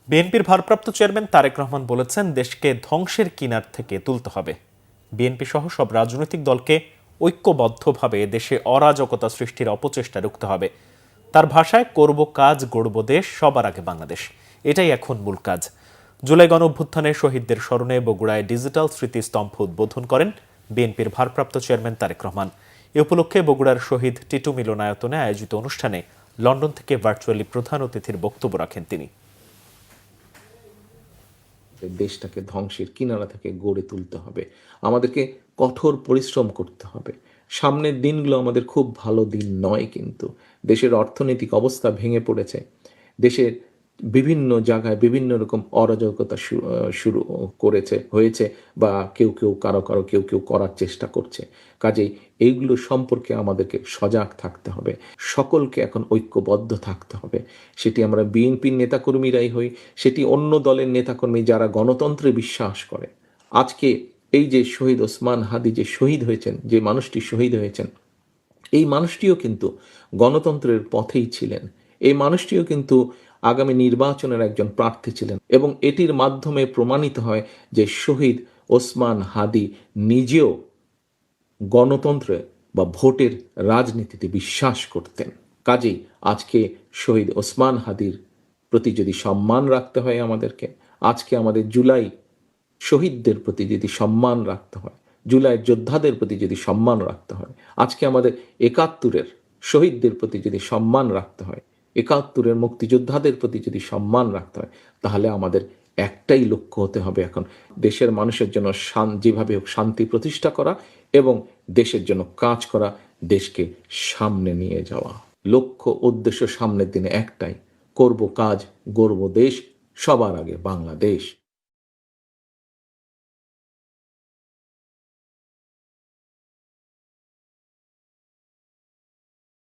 বিএনপির ভারপ্রাপ্ত চেয়ারম্যান তারেক রহমান বলেছেন, দেশকে ধ্বংসের কিনার থেকে তুলতে হবে। বিএনপি সহ সব রাজনৈতিক দলকে ঐক্যবদ্ধভাবে দেশে অরাজকতা সৃষ্টির অপচেষ্টা রুখতে হবে। তার ভাষায়, করব কাজ, গড়ব দেশ, সবার আগে বাংলাদেশ, এটাই এখন মূল কাজ। জুলাই গণঅভ্যুত্থানে শহীদদের স্মরণে বগুড়ায় ডিজিটাল স্মৃতিস্তম্ভ উদ্বোধন করেন বিএনপির ভারপ্রাপ্ত চেয়ারম্যান তারেক রহমান। এ উপলক্ষে বগুড়ার শহীদ টিটু মিলনায়তনে আয়োজিত অনুষ্ঠানে লন্ডন থেকে ভার্চুয়ালি প্রধান অতিথির বক্তব্য রাখেন তিনি। দেশটাকে ধ্বংসের কিনারা থেকে গড়ে তুলতে হবে, আমাদেরকে কঠোর পরিশ্রম করতে হবে। সামনের দিনগুলো আমাদের খুব ভালো দিন নয়, কিন্তু দেশের অর্থনৈতিক অবস্থা ভেঙে পড়েছে। দেশের বিভিন্ন জায়গায় বিভিন্ন রকম অরাজকতা শুরু হয়েছে, বা কেউ কেউ করার চেষ্টা করছে। কাজেই এইগুলো সম্পর্কে আমাদেরকে সজাগ থাকতে হবে, সকলকে এখন ঐক্যবদ্ধ থাকতে হবে। সেটি আমরা বিএনপির নেতাকর্মীরাই হই, সেটি অন্য দলের নেতাকর্মী যারা গণতন্ত্রে বিশ্বাস করে। আজকে এই যে শহীদ ওসমান হাদি যে শহীদ হয়েছেন, যে মানুষটি শহীদ হয়েছেন, এই মানুষটিও কিন্তু গণতন্ত্রের পথেই ছিলেন। এই মানুষটিও কিন্তু আগামী নির্বাচনের একজন প্রার্থী ছিলেন, এবং এটির মাধ্যমে প্রমাণিত হয় যে শহীদ ওসমান হাদি নিজেও গণতন্ত্রে বা ভোটের রাজনীতিতে বিশ্বাস করতেন। কাজেই আজকে শহীদ ওসমান হাদির প্রতি যদি সম্মান রাখতে হয় আমাদেরকে, আজকে আমাদের জুলাই শহীদদের প্রতি যদি সম্মান রাখতে হয়, জুলাই যোদ্ধাদের প্রতি যদি সম্মান রাখতে হয়, আজকে আমাদের ৭১-এর শহীদদের প্রতি যদি সম্মান রাখতে হয়, ৭১-এর মুক্তিযোদ্ধাদের প্রতি যদি সম্মান রাখতে হয়, তাহলে আমাদের একটাই লক্ষ্য হতে হবে এখন, দেশের মানুষের জন্য যেভাবে হোক শান্তি প্রতিষ্ঠা করা এবং দেশের জন্য কাজ করা, দেশকে সামনে নিয়ে যাওয়া। লক্ষ্য উদ্দেশ্য সামনের দিনে একটাই, করব কাজ, গড়ব দেশ, সবার আগে বাংলাদেশ।